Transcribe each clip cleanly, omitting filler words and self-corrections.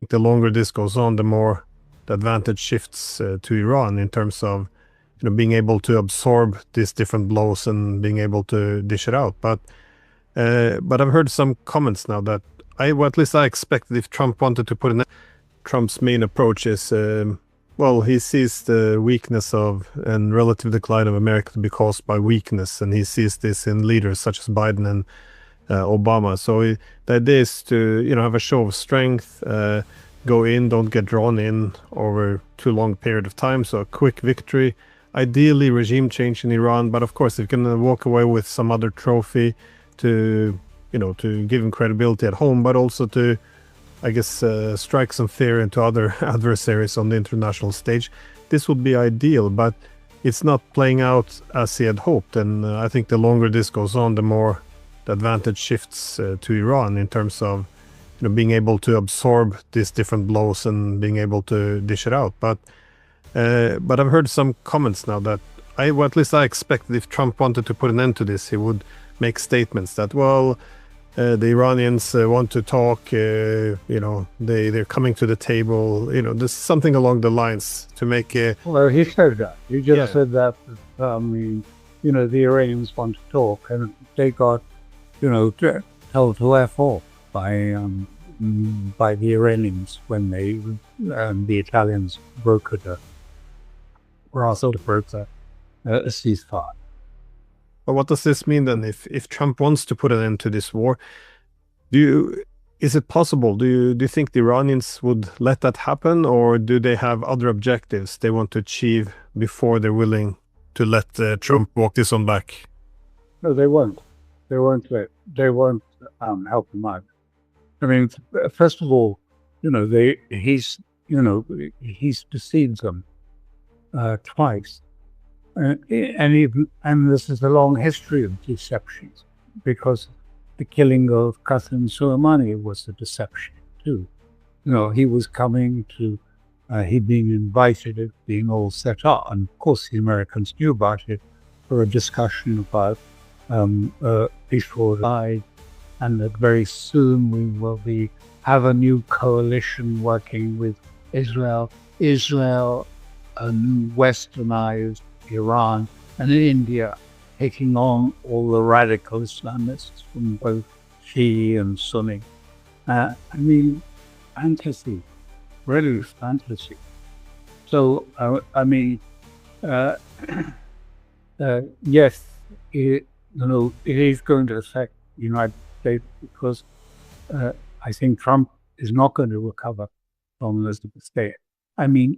the longer this goes on, the more the advantage shifts to Iran in terms of being able to absorb these different blows and being able to dish it out. But I've heard some comments now that well, at least I expected if Trump wanted to put an Trump's main approach is well, he sees the weakness of and relative decline of America to be caused by weakness, and he sees this in leaders such as Biden and Obama. So the idea is to have a show of strength, go in, don't get drawn in over too long period of time. So a quick victory, ideally regime change in Iran. But of course, if you can walk away with some other trophy to to give him credibility at home, but also to, I guess, strike some fear into other adversaries on the international stage, this would be ideal. But it's not playing out as he had hoped, and I think the longer this goes on, the more the advantage shifts to Iran in terms of being able to absorb these different blows and being able to dish it out. But I've heard some comments now that well, at least I expected if Trump wanted to put an end to this, he would make statements that, well, the Iranians want to talk, they're coming to the table, there's something along the lines to make Well, he said that. He just said that, the Iranians want to talk, and they got, told to F off by the Iranians when the Italians brokered a ceasefire. But what does this mean then? If Trump wants to put an end to this war, is it possible? Do you think the Iranians would let that happen, or do they have other objectives they want to achieve before they're willing to let Trump walk this on back? No, they won't. They won't help him out. I mean, first of all, he's deceived them twice. And this is a long history of deceptions, because the killing of Qasem Soleimani was a deception too. He was coming to, he'd been invited, being all set up, and of course the Americans knew about it, for a discussion about before died, and that very soon we will have a new coalition working with Israel, a new westernized Iran, and India, taking on all the radical Islamists from both Shia and Sunni. Fantasy, really fantasy. So, yes, it is going to affect the United States, because I think Trump is not going to recover from this state.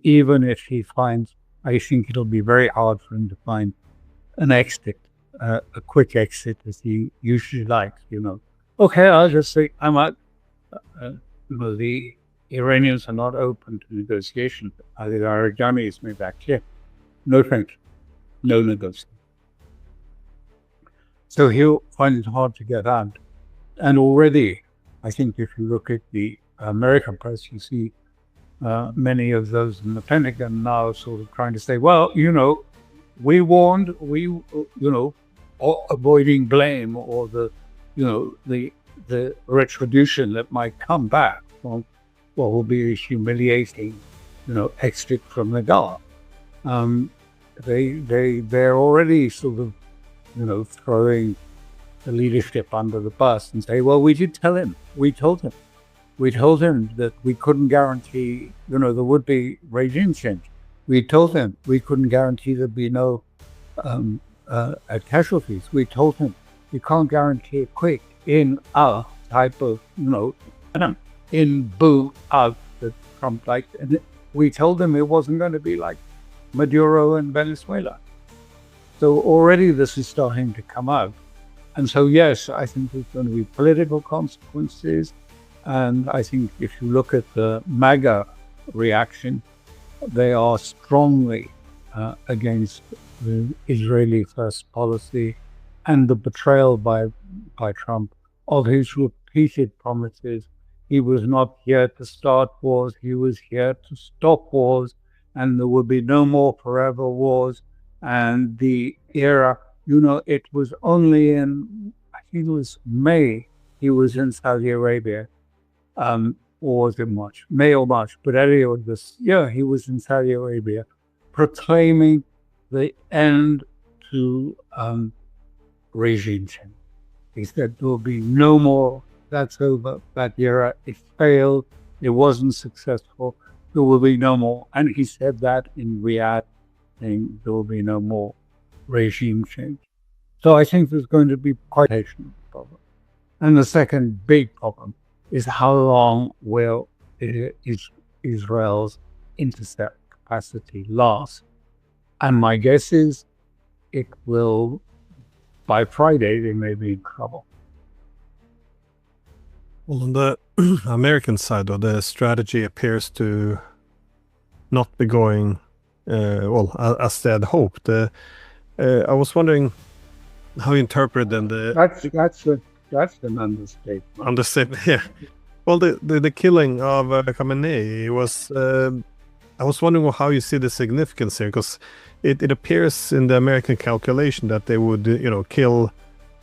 Even if he finds, I think it'll be very hard for him to find an exit, a quick exit, as he usually likes. Okay, I'll just say I'm out. The Iranians are not open to negotiation. The Iranians made that clear. No thanks. No negotiation. So he'll find it hard to get out. And already, I think if you look at the American press, you see many of those in the Pentagon now sort of trying to say, well, we warned, avoiding blame or the retribution that might come back from what will be a humiliating, exit from the Gulf. They're already sort of, throwing the leadership under the bus and say, well, we did tell him, we told him that we couldn't guarantee, there would be regime change. We told him we couldn't guarantee there'd be no casualties. We told him we can't guarantee a quick in out type of, in boo out that Trump liked. And we told him it wasn't going to be like Maduro and Venezuela. So already this is starting to come out. And so, yes, I think there's going to be political consequences. And I think if you look at the MAGA reaction, they are strongly against the Israeli first policy and the betrayal by Trump of his repeated promises. He was not here to start wars, he was here to stop wars, and there would be no more forever wars. And the era, it was only in, I think it was May, he was in Saudi Arabia. or was it March? May or March, but earlier this year, he was in Saudi Arabia proclaiming the end to regime change. He said there will be no more, that's over, that era, it failed, it wasn't successful, there will be no more. And he said that in Riyadh, saying there will be no more regime change. So I think there's going to be quite a problem. And the second big problem is how long will Israel's intercept capacity last? And my guess is it will, by Friday, they may be in trouble. Well, on the American side, though, the strategy appears to not be going as they had hoped. I was wondering how you interpret then That's an understatement. Understatement, yeah. Well, the killing of Khamenei was. I was wondering how you see the significance here, because it appears in the American calculation that they would, kill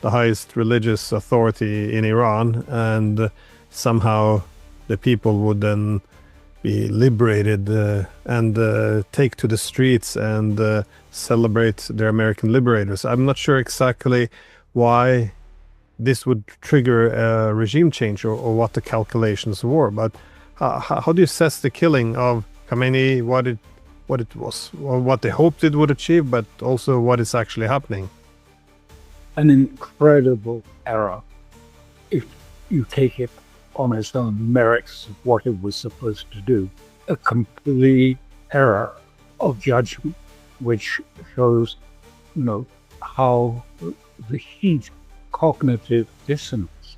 the highest religious authority in Iran, and somehow the people would then be liberated and take to the streets and celebrate their American liberators. I'm not sure exactly why this would trigger a regime change or what the calculations were, but how do you assess the killing of Khamenei, what it was, or what they hoped it would achieve, but also what is actually happening? An incredible error if you take it on its own merits of what it was supposed to do. A complete error of judgment, which shows, how the heat cognitive dissonance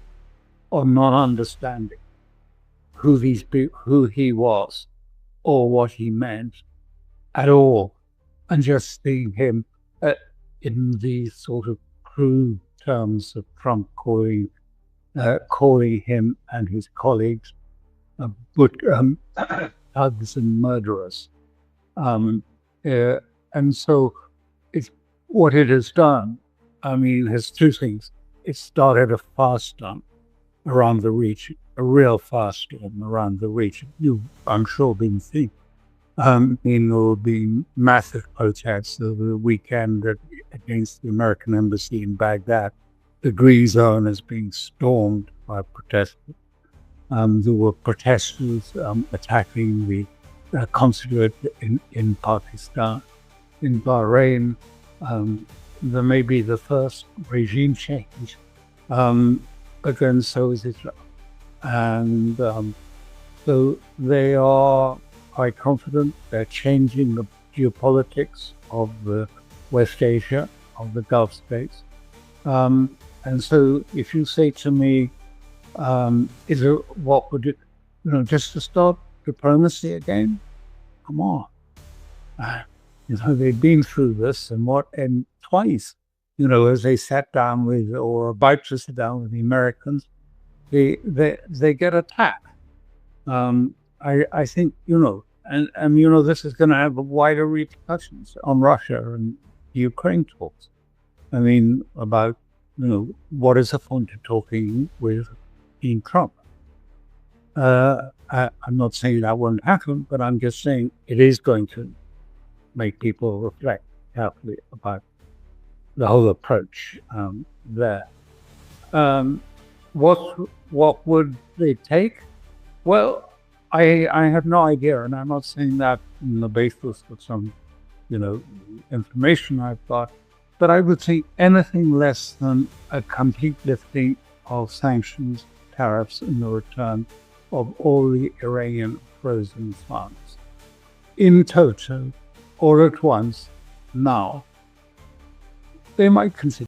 of not understanding who he was or what he meant at all, and just seeing him in these sort of crude terms of Trump calling him and his colleagues thugs and murderers. And so what it has done, has two things. It started a firestorm around the region, a real firestorm around the region. I'm sure, been seeing. There will be massive protests over the weekend against the American embassy in Baghdad. The Green Zone is being stormed by protesters. There were protesters attacking the consulate in Pakistan. In Bahrain, there may be the first regime change against so is Israel. And so they are quite confident they're changing the geopolitics of the West Asia, of the Gulf states. And so if you say to me, what would it, just to start diplomacy again? Come on. They've been through this and twice, as they sat down with, or about to sit down with the Americans, they get attacked. I think, and this is going to have wider repercussions on Russia and the Ukraine talks. About, what is the point of talking with Trump? I'm not saying that won't happen, but I'm just saying it is going to make people reflect carefully about the whole approach there. What would they take? Well, I have no idea, and I'm not saying that on the basis of some, information I've got, but I would say anything less than a complete lifting of sanctions, tariffs, and the return of all the Iranian frozen funds in toto, all at once, now, they might consider